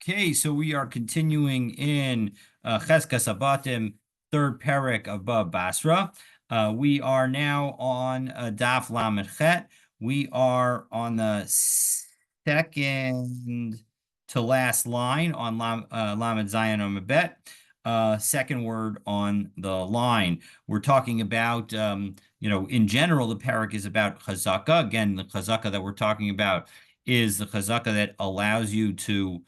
Okay, so we are continuing in Cheskas Abatim, third parak of Basra. We are now on Daf Lamed Chet. We are on the second to last line on Lamed Zayin Amabet. Second word on the line. We're talking about, in general, the parak is about chazaka. Again, the chazaka that we're talking about is the chazaka that allows you to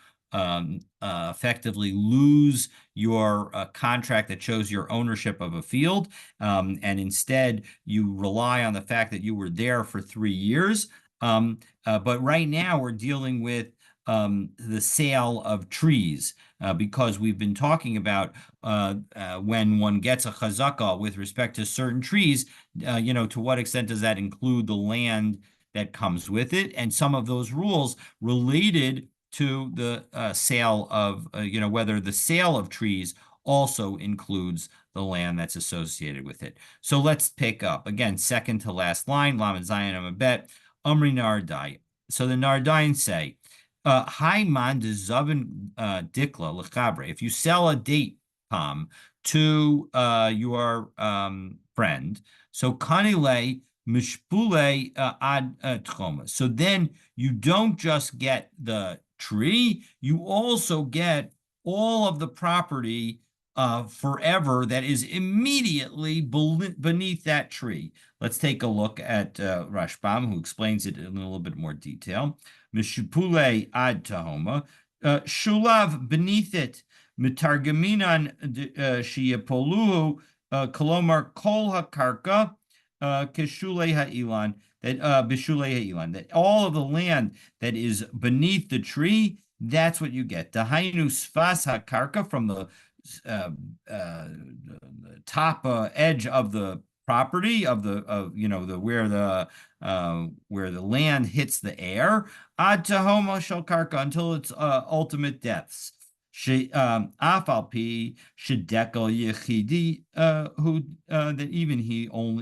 effectively lose your contract that shows your ownership of a field, and instead you rely on the fact that you were there for 3 years. But right now we're dealing with the sale of trees, because we've been talking about when one gets a chazakah with respect to certain trees, to what extent does that include the land that comes with it, and some of those rules related to the sale of, whether the sale of trees also includes the land that's associated with it. So let's pick up again, second to last line, Lamed Zayin Amabet, Umri Nardai. So the Nardaim say, Hi man de Zavin Dikla Lechabre. If you sell a date palm to your friend, so Kanile Mishpule ad Tchoma. So then you don't just get the tree, you also get all of the property forever that is immediately beneath that tree. Let's take a look at Rashbam, who explains it in a little bit more detail. Mishupule ad tahoma, shulav beneath it, mitargaminan shiapoluhu, kolomar kol hakarka, keshule ha'ilan, that that all of the land that is beneath the tree, that's what you get. Dahainu sfas hakarka, from the top edge of the property of the where the land hits the air, ad tahoma shel karka, until its ultimate depths. Afalpi shedekel yechidi, who that even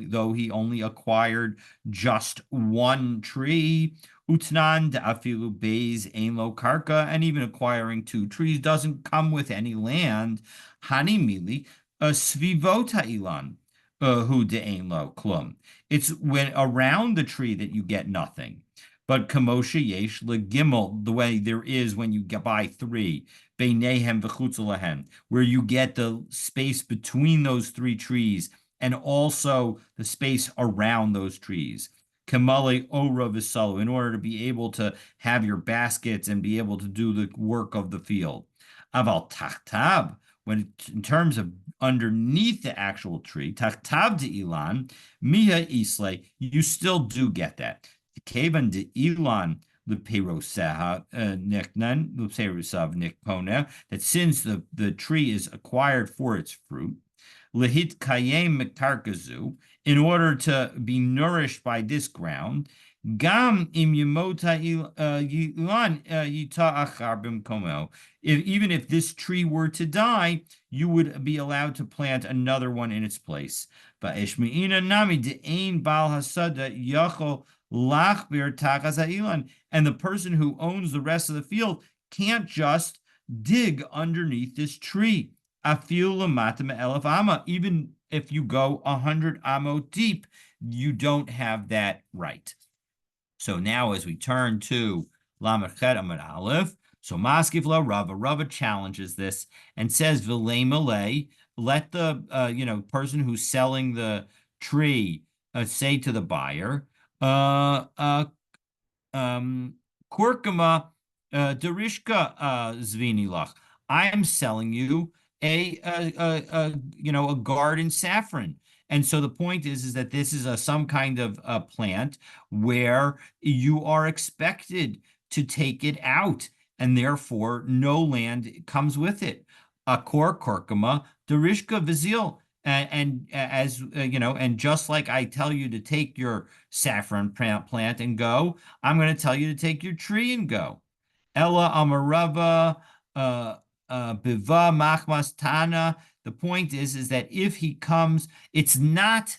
though he only acquired just one tree, utnan afilu beis ein lo karka, and even acquiring two trees doesn't come with any land. Hani mili svivota ilan, who de ein lo klum. It's when around the tree that you get nothing. But kamosha yesh legimel, the way there is when you buy three, beinehem v'chutz, where you get the space between those three trees and also the space around those trees. Kamale ora v'salo, in order to be able to have your baskets and be able to do the work of the field. Aval tachtab, when in terms of underneath the actual tree, tachtab de ilan, miha isle, you still do get that. Kevan de ilan leperoseha niknan leperosav nikpona, that since the tree is acquired for its fruit, lehit kayem miktarkazu, in order to be nourished by this ground, gam im yimota ilan yita achar bimkomo, even if this tree were to die, you would be allowed to plant another one in its place. Va'eshmeina nami de'ein bal hasada yachol lachbir tachas ha'ilan, and the person who owns the rest of the field can't just dig underneath this tree. Afil lamata me'elef ama, even if you go 100 amot deep, you don't have that right. So now, as we turn to Lamed Chet Amud Aleph, so Maskif La Rava challenges this and says, "V'lei malay, let the person who's selling the tree say to the buyer, kurkuma derishka zvini lach, I am selling you a garden saffron." And so the point is that this is some kind of plant where you are expected to take it out, and therefore no land comes with it. Akor korkama derishka vizil. And as and just like I tell you to take your saffron plant and go, I'm going to tell you to take your tree and go. Ella amarava biva machmas tana. The point is that if he comes, it's not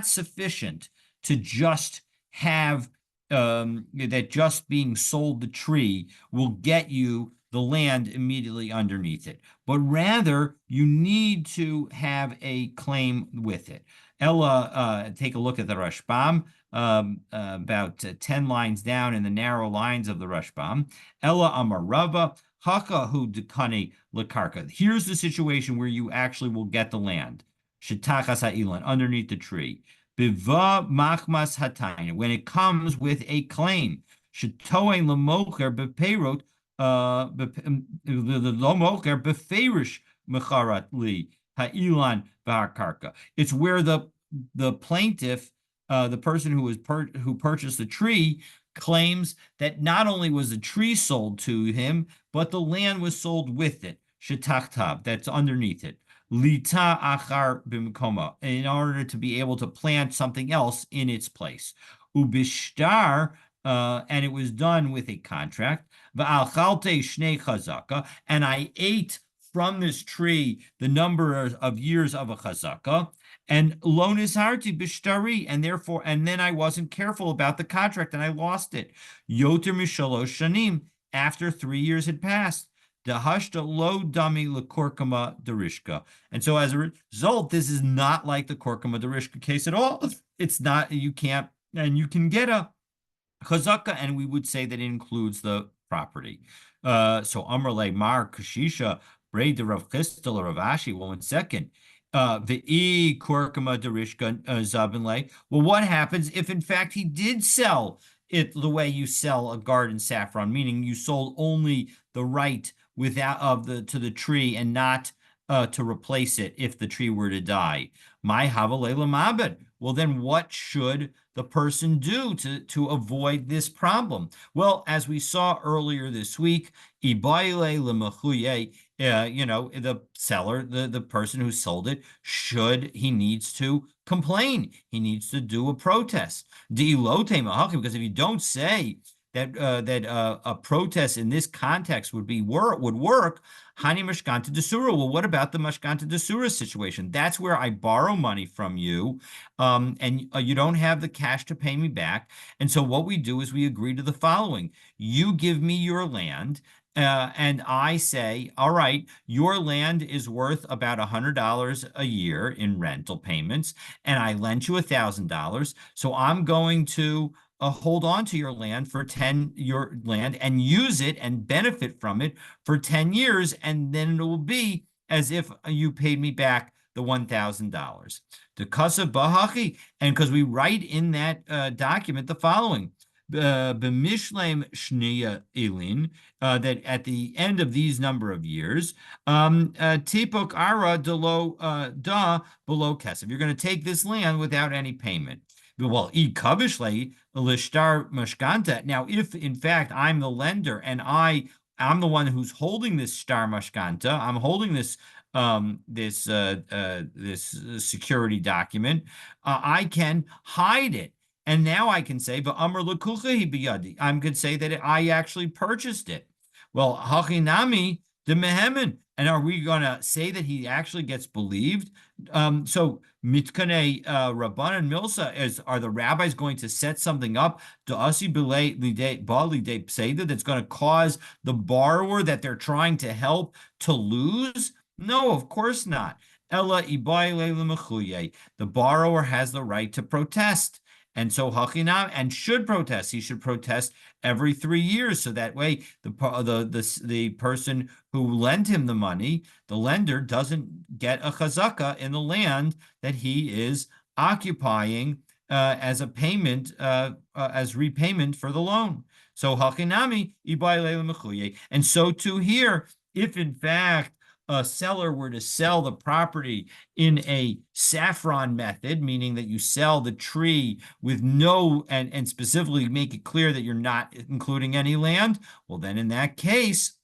sufficient to just have that just being sold the tree will get you the land immediately underneath it, but rather you need to have a claim with it. Ella, take a look at the Rashbam, about 10 lines down in the narrow lines of the Rashbam. Ella Amarava, Haka hu dekane lakarka. Here's the situation where you actually will get the land. Shetachas ha'ilan, underneath the tree. Biva machmas hatayna, when it comes with a claim. Shetoen lamocher bepeirot, lamocher beferish mecharat li ha'ilan v'harkarka. It's where the plaintiff, the person who purchased the tree, claims that not only was the tree sold to him, but the land was sold with it. Shetachtav, that's underneath it. Lita achar bimkoma, in order to be able to plant something else in its place. Ubishtar, and it was done with a contract. Va'alchalte shnei chazaka, and I ate from this tree the number of years of a chazaka. And lo nisharti bishtari, and therefore, and then I wasn't careful about the contract and I lost it. Yoter mishalosh shanim, after 3 years had passed. Dahashta lo dami lekorkama derishka. And so as a result, this is not like the korkama derishka case at all. It's not, you can't, and you can get a chazaka, and we would say that it includes the property. So Amrle Mar Kashisha Braid the Rav Chistel or Rav Ashi. Well, 1 second. The Korkama Derishka Zabinle. Well, what happens if in fact he did sell it the way you sell a garden saffron, meaning you sold only the right without of the to the tree and not to replace it if the tree were to die? My Havalela Mabed. Well, then what should the person do to avoid this problem? Well, as we saw earlier this week, Ibaile Lemachuye, the seller, the person who sold it, he needs to complain. He needs to do a protest. Because if you don't say that a protest in this context would work. Hani mashkanta desura. Well, what about the mashkanta desura situation? That's where I borrow money from you, and you don't have the cash to pay me back. And so what we do is we agree to the following: you give me your land. And I say, all right, your land is worth about $100 a year in rental payments, and I lent you $1,000. So I'm going to hold on to your land and use it and benefit from it for 10 years, and then it will be as if you paid me back the $1,000. The kasa bahachi, and because we write in that document the following: b'mishlem shniya elin, that at the end of these number of years, tipok ara delo da below kesef. You're going to take this land without any payment. Well, ikabishle lishtar mashkanta. Now, if in fact I'm the lender and I'm the one who's holding this star mashkanta, I'm holding this this security document, I can hide it. And now I can say, I could say that I actually purchased it. Well, hachinami de mehemen. And are we going to say that he actually gets believed? So mitkane Rabban and Milsa, are the rabbis going to set something up to asi that's going to cause the borrower that they're trying to help to lose? No, of course not. Ella the borrower has the right to protest. And so hachinam, and should protest. He should protest every 3 years, so that way the person who lent him the money, the lender, doesn't get a chazaka in the land that he is occupying as a payment, as repayment for the loan. So hachinami ibayle mechuye, and so too here, if in fact a seller were to sell the property in a saffron method, meaning that you sell the tree with no, and specifically make it clear that you're not including any land, well, then in that case,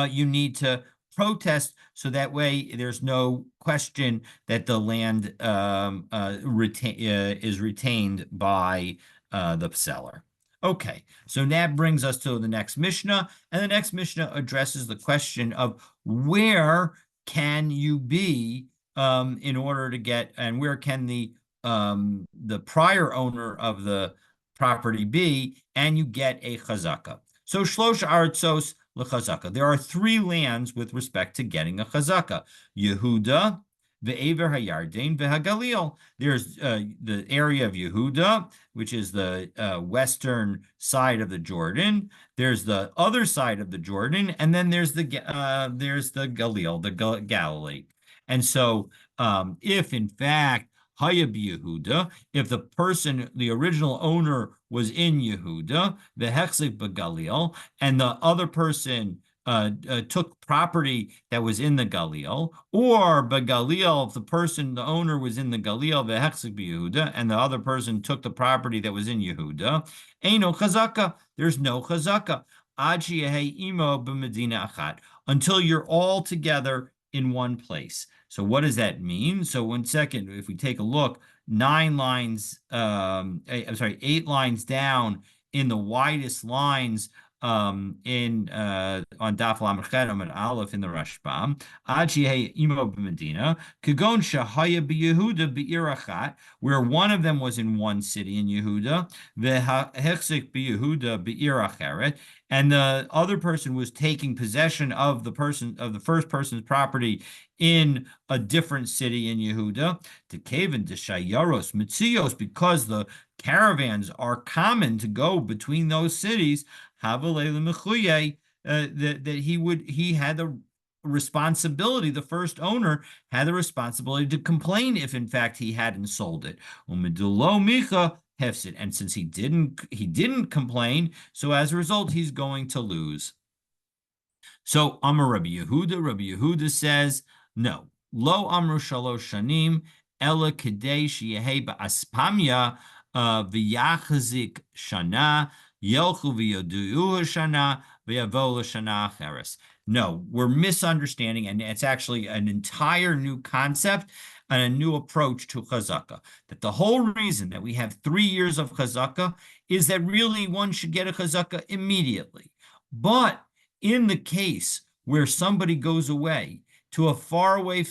you need to protest, so that way there's no question that the land is retained by the seller. Okay, so that brings us to the next Mishnah, and the next Mishnah addresses the question of where can you be in order to get, and where can the prior owner of the property be, and you get a chazaka. So shlosh artzos lechazaka. There are three lands with respect to getting a chazaka: Yehuda, ve'ever hayarden, ve'hagalil. There's the area of Yehuda, which is the western side of the Jordan. There's the other side of the Jordan, and then there's the Galil, the Galilee. And so, if in fact Hayab Yehuda, if the person, the original owner, was in Yehuda, the Hechzik Begalil, and the other person took property that was in the Galil, or Begalil, if the person, the owner, was in the Galil, the Hechzik Yehuda, and the other person took the property that was in Yehuda, Eino Chazaka, there's no Chazaka. Imo b'medina achat, until you're all together in one place. So what does that mean? So 1 second, if we take a look, 9 lines, I'm sorry, 8 lines down in the widest lines in on Daf Lamed and Aleph in the Rashbam, Ad Imo b'Medina, Kagon Shahaya b'Yehuda b'Irachat, where one of them was in one city in Yehuda, v'Hechzik b'Yehuda b'Iracheret, and the other person was taking possession of the first person's property in a different city in Yehuda, to Kavan, to Shayaros, Mitzios, because the caravans are common to go between those cities, that he had the responsibility, the first owner had the responsibility to complain if in fact he hadn't sold it. And since he didn't complain, so as a result, he's going to lose. So Amar Rabbi Yehuda says, no. Lo Amru Shalosh Shanim, Ela Kedei Sheyehe Ba'aspamya, V'yachazik Shana, Yelchu V'yodu'u Shana, V'yavo Shana Acheres. No, we're misunderstanding, and it's actually an entire new concept and a new approach to chazaka. That the whole reason that we have 3 years of chazaka is that really one should get a chazaka immediately. But in the case where somebody goes away to a faraway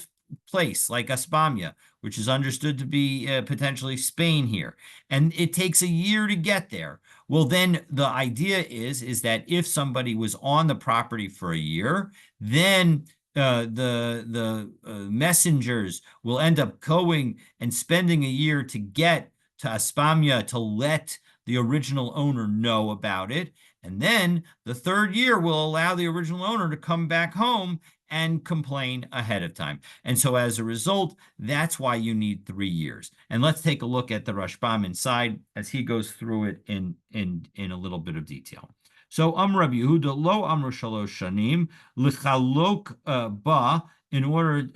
place like Aspamia, which is understood to be potentially Spain here, and it takes a year to get there, well, then the idea is that if somebody was on the property for a year, then the messengers will end up going and spending a year to get to Aspamia to let the original owner know about it. And then the third year will allow the original owner to come back home and complain ahead of time. And so as a result, that's why you need 3 years. And let's take a look at the Rashbam inside as he goes through it in a little bit of detail. So Rabbi Yehuda lo Amru Shalosh Shanim lichalok ba, in order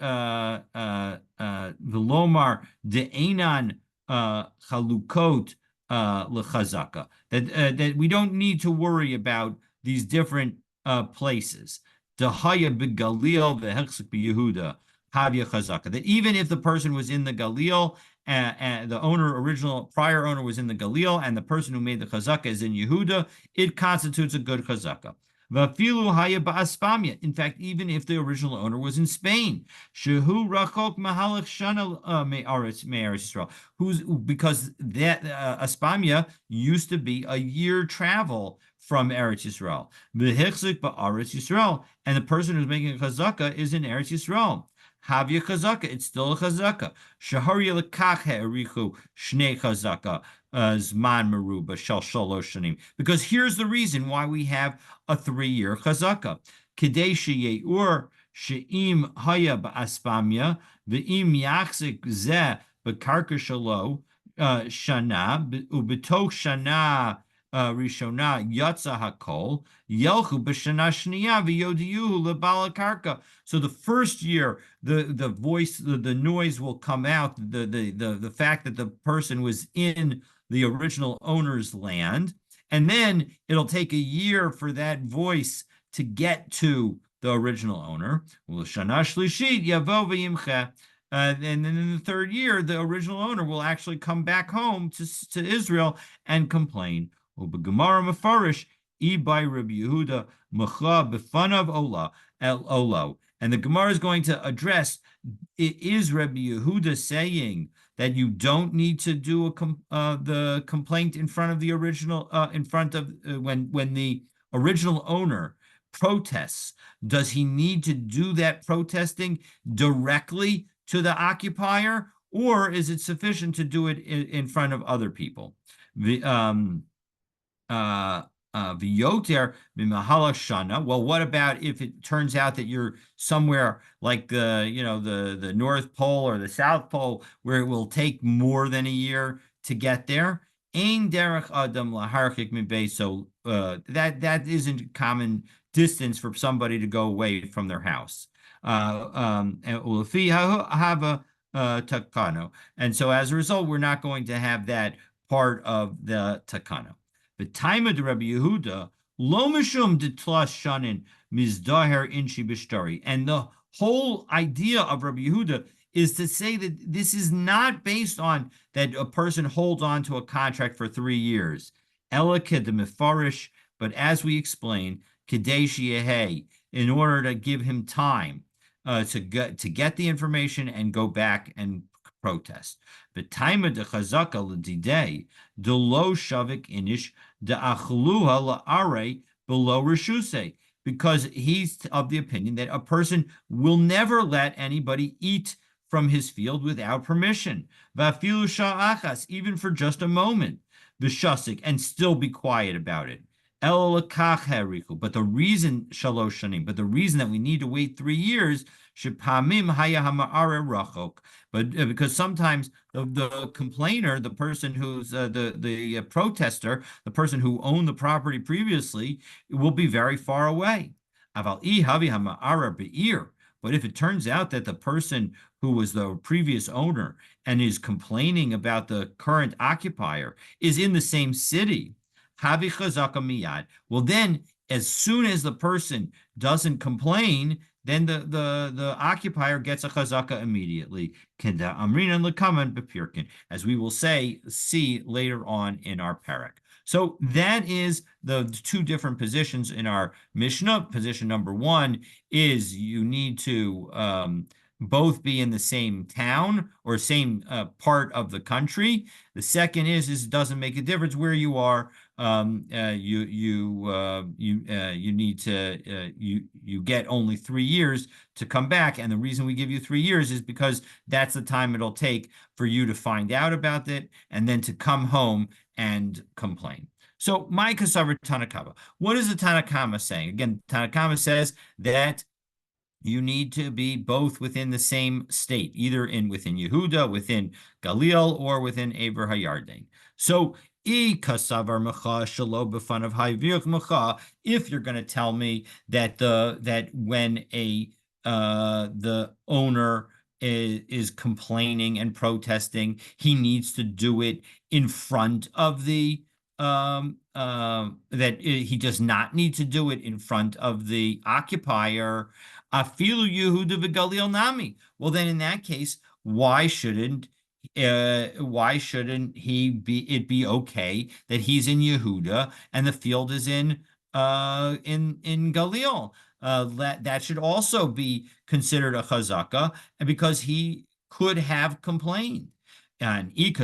Velomar de'enan chalukot lechazaka, that we don't need to worry about these different places. Dahaya begalil vehechzik beYehuda havya chazaka. That even if the person was in the Galil and the prior owner was in the Galil, and the person who made the chazaka is in Yehuda, it constitutes a good chazaka. Vafilu haya ba'aspamia. In fact, even if the original owner was in Spain, shehu rachok mahalach shana me'aretz Yisrael, because that Aspamia used to be a year travel from Eretz Yisrael. V'hichzik ba'aretz Yisrael, and the person who's making a chazaka is in Eretz Yisrael. Havya chazaka, it's still a chazaka. Shahari lekach ha'erichu shnei chazaka zman meruba shel shalosh shanim. Because here's the reason why we have a 3-year chazaka. Kedei sheyeur she'im haya ba'aspamya ve'im yachzik zeh b'karka shalo shana u'betoch shana Rishona Yatza Hakol Yelchu B'Shana Shniya V'Yodiyu Lebala Karka. So the first year, the voice, the noise will come out. The fact that the person was in the original owner's land, and then it'll take a year for that voice to get to the original owner. Shana Shlishit Yavo V'Yimcha. And then in the third year, the original owner will actually come back home to Israel and complain. Gemara Mefarish, by Rabbi Yehuda, Mecha Befanav Ola, El Olo. And the Gemara is going to address, is Rabbi Yehuda saying that you don't need to do the complaint in front of the original, when the original owner protests, does he need to do that protesting directly to the occupier, or is it sufficient to do it in front of other people? The uh V'yoter b'mahala shana. Well, what about if it turns out that you're somewhere like the North Pole or the South Pole where it will take more than a year to get there? Ein derech adam laharchik min. So that isn't common distance for somebody to go away from their house. Ulefi hava takano. And so as a result, we're not going to have that part of the takano. The time of the Rabbi Yehuda, lo mishum detlas shanin mizdaher inshi b'shtari. And the whole idea of Rabbi Yehuda is to say that this is not based on that a person holds on to a contract for 3 years. Ela kedemifarish, but as we explained, kadesh yehe, in order to give him time to get the information and go back and protest. The time of the chazaka l'didei, the lo shavik inish the achluha la'are below reshuse, because he's of the opinion that a person will never let anybody eat from his field without permission. Vafilu sha'achas, even for just a moment, v'shasik, and still be quiet about it. El lakach harichu, but the reason shalosh shanim, but the reason that we need to wait 3 years, shepamim haya hama'are rachok, but because sometimes the complainer, the person who's the protester, the person who owned the property previously, will be very far away. Aval I havi hama'ara be'ir. But if it turns out that the person who was the previous owner and is complaining about the current occupier is in the same city, havi chazaka miyad. Well, then, as soon as the person doesn't complain, then the occupier gets a chazaka immediately. Kenda amrina lekaman bepirkin, as we will see later on in our parak. So that is the two different positions in our Mishnah. Position number one is you need to both be in the same town or same part of the country. The second is it doesn't make a difference where you are. You need to you get only 3 years to come back, and the reason we give you 3 years is because that's the time it'll take for you to find out about it and then to come home and complain. So, my Kasavar Tanakama. What is the Tanakama saying? Again, Tanakama says that you need to be both within the same state, either within Yehuda, within Galil, or within Ever Hayarden. So, if you're going to tell me that when the owner is complaining and protesting, he needs to do it in front of the that he does not need to do it in front of the occupier. Afilu Yehuda v'Galil nami. Well, then in that case, why shouldn't he be okay that he's in Yehuda and the field is in Galil? That should also be considered a chazaka, because he could have complained. And if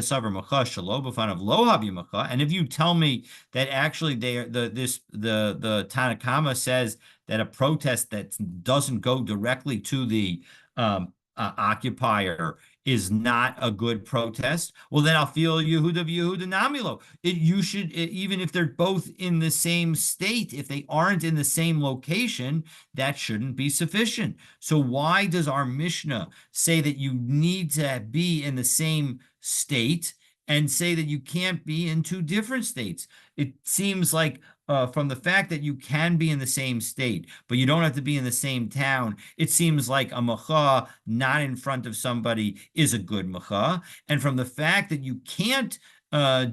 you tell me that actually the Tanakama says that a protest that doesn't go directly to the occupier is not a good protest, well, then I'll feel Yehuda v'Yehuda namilo. You should, even if they're both in the same state, if they aren't in the same location, that shouldn't be sufficient. So why does our Mishnah say that you need to be in the same state and say that you can't be in two different states? It seems like from the fact that you can be in the same state, but you don't have to be in the same town, it seems like a macha not in front of somebody is a good macha. And from the fact that you can't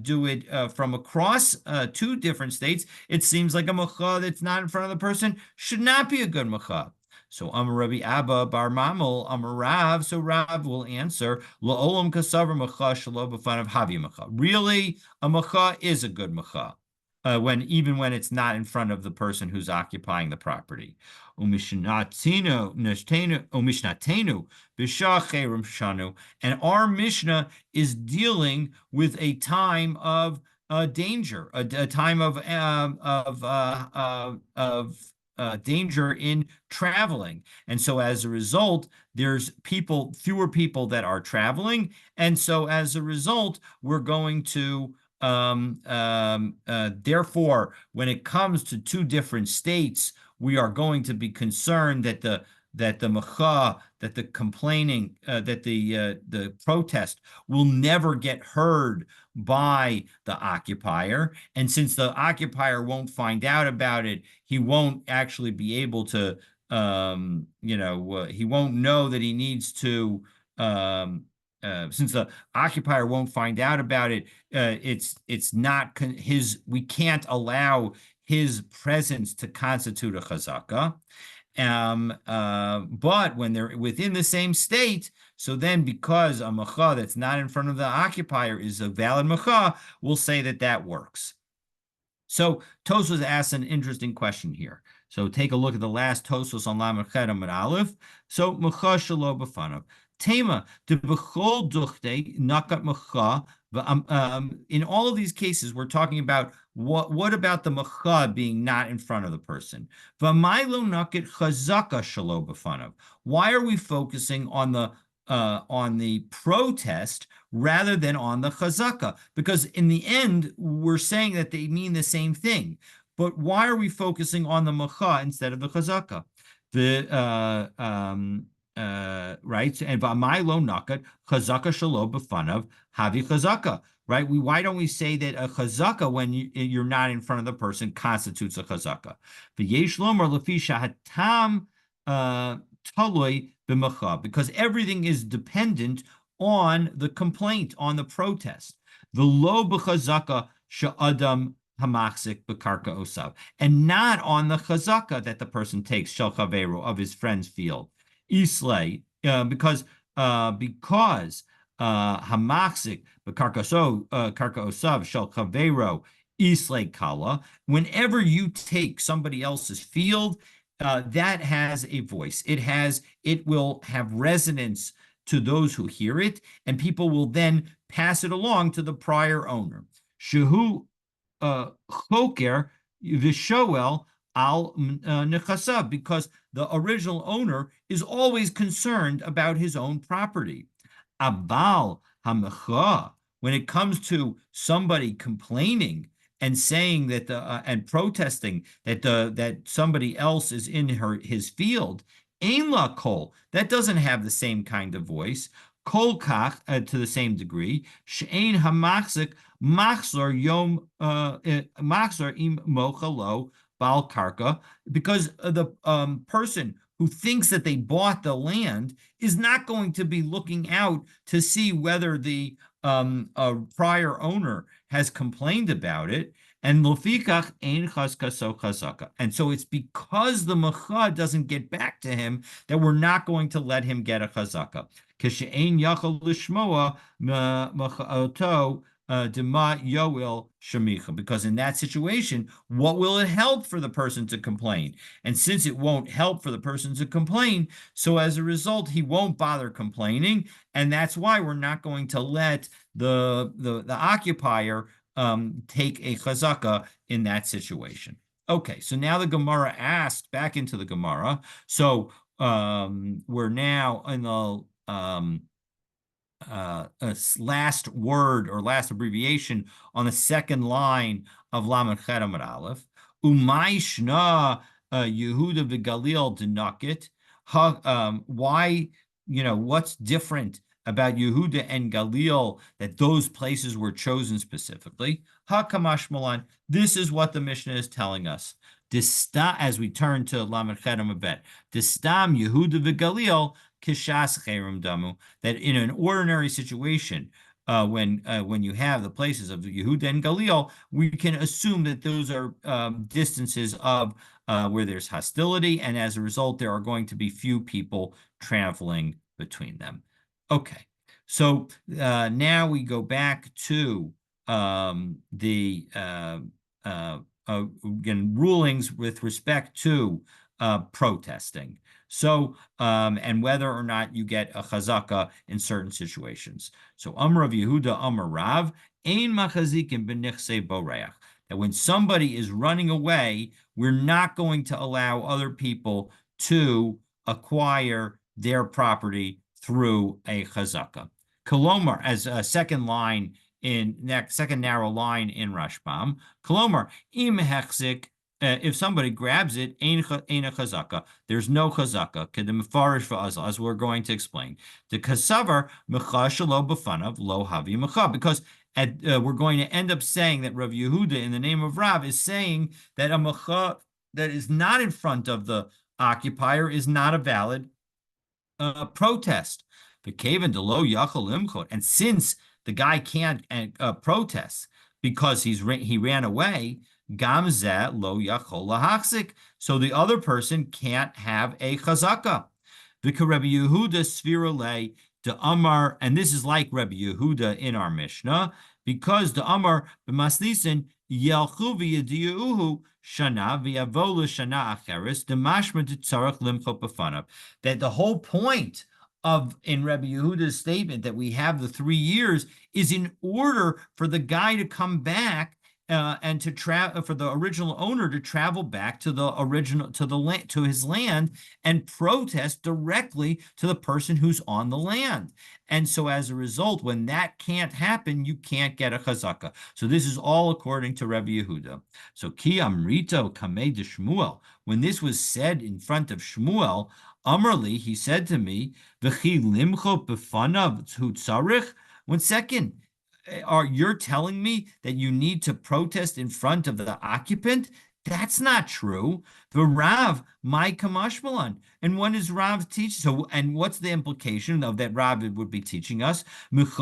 do it from across two different states, it seems like a macha that's not in front of the person should not be a good macha. So Amar Rabbi Abba Bar Mamel Amar Rav. So Rav will answer La'olam Kasavar Macha Shalo B'fanav Havi Macha. Really, a macha is a good macha. Even when it's not in front of the person who's occupying the property. And our Mishnah is dealing with a time of danger, a time of danger in traveling. And so as a result, there's fewer people that are traveling. And so as a result, we're going to therefore, when it comes to two different states, we are going to be concerned that the macha, that the complaining, that the protest will never get heard by the occupier. And since the occupier won't find out about it, he won't actually be able to, he won't know that he needs to, since the occupier won't find out about it, it's not his. We can't allow his presence to constitute a chazaka. But when they're within the same state, so then because a macha that's not in front of the occupier is a valid macha, we'll say that that works. So Tosfos asks an interesting question here. So take a look at the last Tosfos on Lamed Chet Amud Aleph. So macha shelo b'fanav. Tema de b'chol duchte nakat macha. In all of these cases, we're talking about what about the macha being not in front of the person? V'maylo nakat chazaka shelo b'fanav. Why are we focusing on the protest rather than on the chazaka? Because in the end, we're saying that they mean the same thing. But why are we focusing on the macha instead of the chazaka? Right, and v'amai nakat chazaka shelo b'fanav havi chazaka. Right, why don't we say that a chazaka when you're not in front of the person constitutes a chazaka? V'yesh lomer lefi shahatam taloi b'macha, because everything is dependent on the complaint, on the protest. The lo b'chazaka sha'adam hamachzik b'karka osav, and not on the chazaka that the person takes shel chaveru of his friend's field. Islay, because hamachzik b'karka osav shel chaveru islay kala. Whenever you take somebody else's field, that has a voice. It will have resonance to those who hear it, and people will then pass it along to the prior owner. Shehu choker v'shoel al nechasav, because the original owner is always concerned about his own property. Aval hamacha, when it comes to somebody complaining and saying that and protesting that somebody else is in his field, ein la kol, that doesn't have the same kind of voice. Kol kach, to the same degree, she'ein hamachzik machzor yom machzor im mochalo bal karka, because the person who thinks that they bought the land is not going to be looking out to see whether the prior owner has complained about it. And lofikach ein chazkaso chazaka. And so it's because the macha doesn't get back to him that we're not going to let him get a chazaka. Kishe'ein yachal lishmoa macha'oto dema yoel shemicha. Because in that situation, what will it help for the person to complain? And since it won't help for the person to complain, so as a result, he won't bother complaining. And that's why we're not going to let the occupier take a chazaka in that situation. Okay, so now the Gemara asked back into the Gemara. So we're now in the last word or last abbreviation on the second line of Lamed Chet Amud Aleph. Umay shna Yehuda v'Galil denakit. Why, what's different about Yehuda and Galil that those places were chosen specifically? Hakamash Malan. This is what the Mishnah is telling us. As we turn to Lamed Chet Amud Bet, Distam Yehuda v'Galil kishas cherem damu. That in an ordinary situation, when you have the places of Yehuda and Galil, we can assume that those are distances of where there's hostility, and as a result, there are going to be few people traveling between them. Okay, so now we go back to the again, rulings with respect to protesting. So, and whether or not you get a chazaka in certain situations. So, Amar of Yehuda, Amar Rav, Ein machazikim b'nichsei boreach. that when somebody is running away, we're not going to allow other people to acquire their property through a chazaka. Kolomar, as a second line in next second narrow line in Rashbam, Kolomar, im hechzik, if somebody grabs it, ein a chazaka. There's no chazaka. Kedem farish va'azal, as we're going to explain. The kasavar mecha shelo b'fanav lo havi mecha, because we're going to end up saying that Rav Yehuda, in the name of Rav, is saying that a mecha that is not in front of the occupier is not a valid protest. And since the guy can't protest because he ran away, gamzeh lo yachol lahachzik. So the other person can't have a chazaka. The Rabbi Yehuda svirale de Amar, and this is like Rabbi Yehuda in our Mishnah, because the Amar b'masnisin yelchu v'yediuhu shana v'yavo shana acheres demashma tzarach limchot b'fanav. That the whole point of in Rabbi Yehuda's statement that we have the 3 years is in order for the guy to come back and to travel for the original owner to travel back to the original to his land and protest directly to the person who's on the land. And so as a result, when that can't happen, you can't get a chazaka. So this is all according to Rabbi Yehuda. So ki amrito kamei de Shmuel, when this was said in front of Shmuel, Amrli, he said to me, "V'chi limcho b'fanav hu tzarich." 1 second, you're telling me that you need to protest in front of the occupant? That's not true. The Rav, my kamashmalan. And when is Rav teach? So, and what's the implication of that Rav would be teaching us? That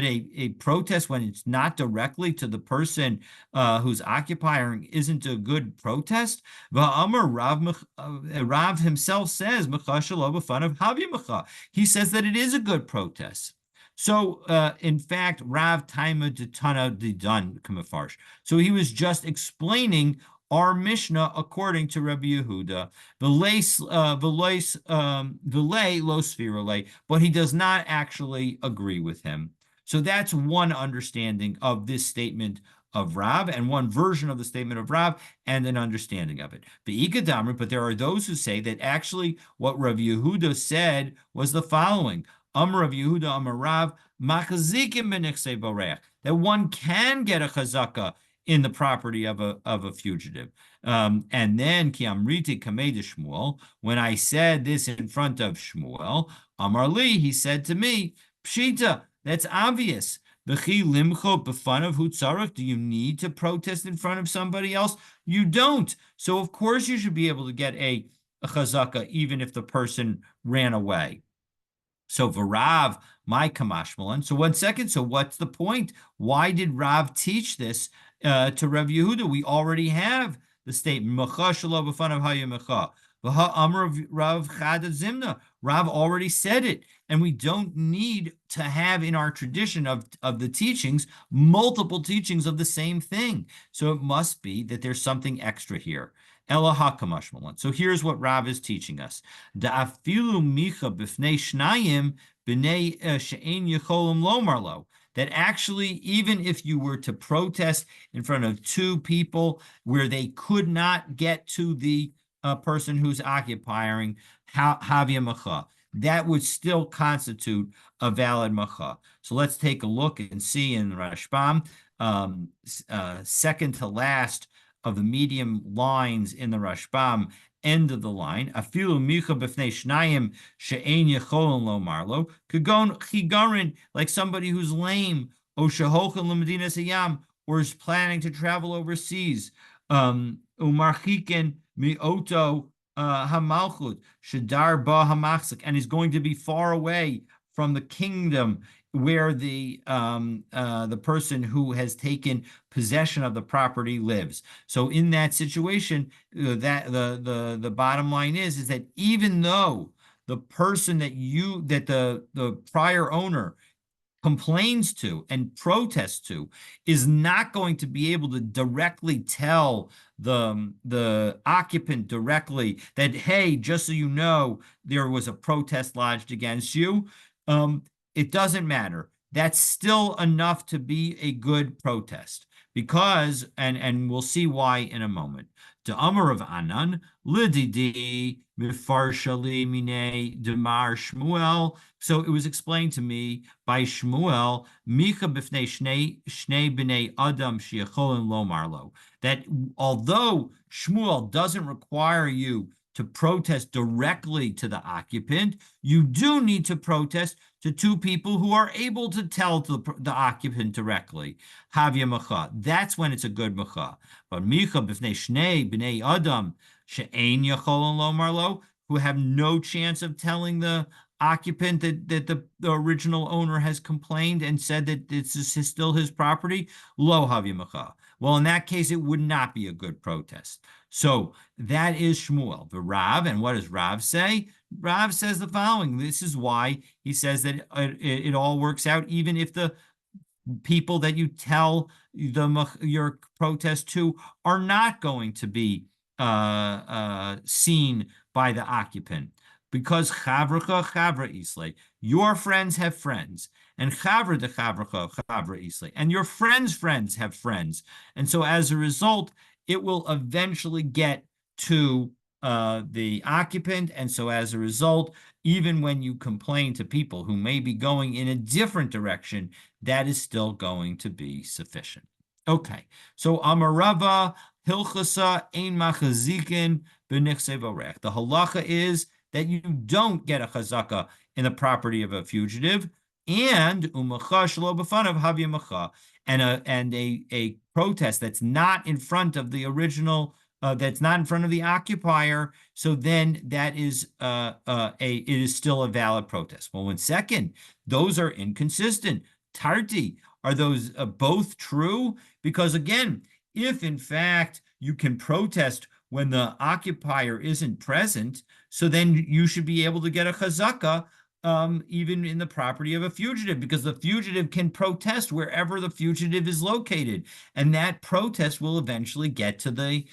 a protest when it's not directly to the person who's occupying isn't a good protest. Rav himself says, he says that it is a good protest. So, in fact, Rav Taima Ditana Didan Kamafarsh. So he was just explaining our Mishnah according to Rabbi Yehuda. V'lei lo svirale, but he does not actually agree with him. So that's one understanding of this statement of Rav, and one version of the statement of Rav, and an understanding of it. But there are those who say that actually what Rabbi Yehuda said was the following. Amar of Yehuda, Amar Rav, machazikim b'nechsei borech, that one can get a chazaka in the property of a fugitive. And then ki amriti kamei de Shmuel, when I said this in front of Shmuel, Amar li, he said to me, pshita, that's obvious. V'chi limcho b'fanav hu tzarich, do you need to protest in front of somebody else? You don't. So of course you should be able to get a chazaka even if the person ran away. So for Rav, my kamashmalan. So 1 second. So what's the point? Why did Rav teach this to Rav Yehuda? We already have the statement. Mecha shelo b'fanav haya mecha. V'ha amar of Rav Chad Zimna. Rav already said it, and we don't need to have in our tradition of the teachings multiple teachings of the same thing. So it must be that there's something extra here. So here's what Rav is teaching us. That actually, even if you were to protest in front of 2 people where they could not get to the person who's occupying, havia macha, that would still constitute a valid macha. So let's take a look and see in Rashbam, second to last of the medium lines in the Rashbam, end of the line. Afilu micha b'fnei shnayim she'ein yecholon lo marlo kagon chigarin, like somebody who's lame, o shehochan l'medinas hayam, or is planning to travel overseas. Umarchiken mioto hamalchut shadar ba hamachzik, and is going to be far away from the kingdom where the person who has taken possession of the property lives. So in that situation, that the bottom line is that even though the person that the prior owner complains to and protests to is not going to be able to directly tell the occupant directly that, hey, just so you know, there was a protest lodged against you. It doesn't matter. that's still enough to be a good protest. Because, and we'll see why in a moment. To Amar of Anan, Lididi, Mifarshali Mine Demar Shmuel. So it was explained to me by Shmuel, Micha Bifnei Shnei B'nei Adam Shiacholin Lomarlo, that although Shmuel doesn't require you to protest directly to the occupant, you do need to protest to two people who are able to tell the occupant directly. Havya Macha. That's when it's a good Macha. But Micha B'fnei Shnei B'nei Adam She'ein Yacholin Lomar Lo, who have no chance of telling the occupant that the original owner has complained and said that this is still his property, lo havya macha. Well, in that case, it would not be a good protest. So that is Shmuel, the Rav. And what does Rav say? Rav says the following. This is why he says that it all works out, even if the people that you tell your protest to are not going to be seen by the occupant. Because chavracha chavra islay, your friends have friends, and chavra de chavracha chavra islay, and your friends' friends have friends, and so as a result, it will eventually get to the occupant, and so as a result, even when you complain to people who may be going in a different direction, that is still going to be sufficient. Okay, so Amarava Hilchasa Ein Machazikin B'Nichse Vorech. The halacha is that you don't get a chazaka in the property of a fugitive, and umacha shelo b'fanav havya macha, and a protest that's not in front of the original, that's not in front of the occupier. So then that is it is still a valid protest. Well, in second, those are inconsistent. Tarti, are those both true? Because again, if in fact you can protest when the occupier isn't present, so then you should be able to get a chazaka even in the property of a fugitive, because the fugitive can protest wherever the fugitive is located, and that protest will eventually get to the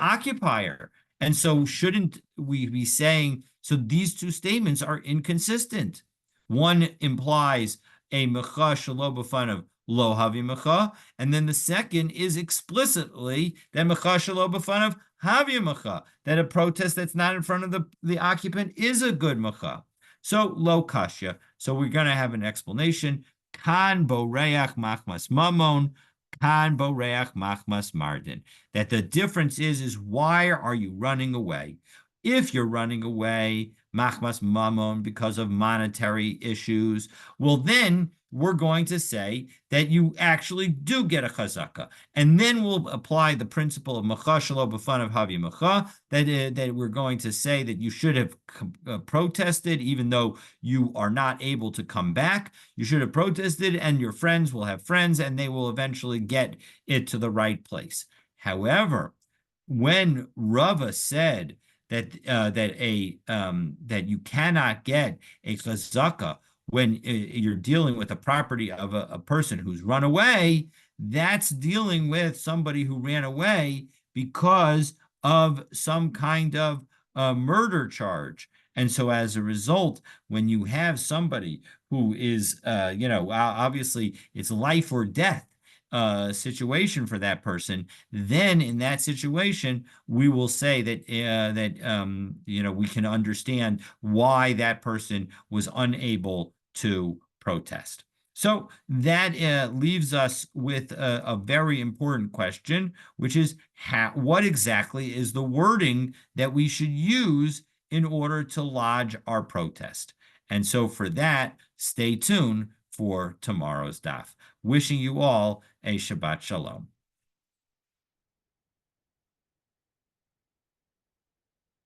occupier. And so shouldn't we be saying, so these two statements are inconsistent? One implies a mecha shelo b'fanav lo havi mecha, and then the second is explicitly that mecha shelo b'fanav havi mecha, that a protest that's not in front of the occupant is a good mecha. So lo kashya. So we're going to have an explanation. Kan boreach machmas mamon, kan boreach machmas mardin. That the difference is why are you running away? If you're running away, machmas mamon, because of monetary issues, well, then we're going to say that you actually do get a chazaka. And then we'll apply the principle of macha shelo b'fanav havi macha, that we're going to say that you should have protested, even though you are not able to come back. You should have protested, and your friends will have friends, and they will eventually get it to the right place. However, when Rava said that that you cannot get a chazaka when you're dealing with a property of a person who's run away, that's dealing with somebody who ran away because of some kind of murder charge. And so as a result, when you have somebody who is, obviously it's life or death situation for that person, then in that situation, we will say that we can understand why that person was unable to protest. So that leaves us with a very important question, which is what exactly is the wording that we should use in order to lodge our protest? And so for that, stay tuned for tomorrow's daf. Wishing you all a Shabbat Shalom.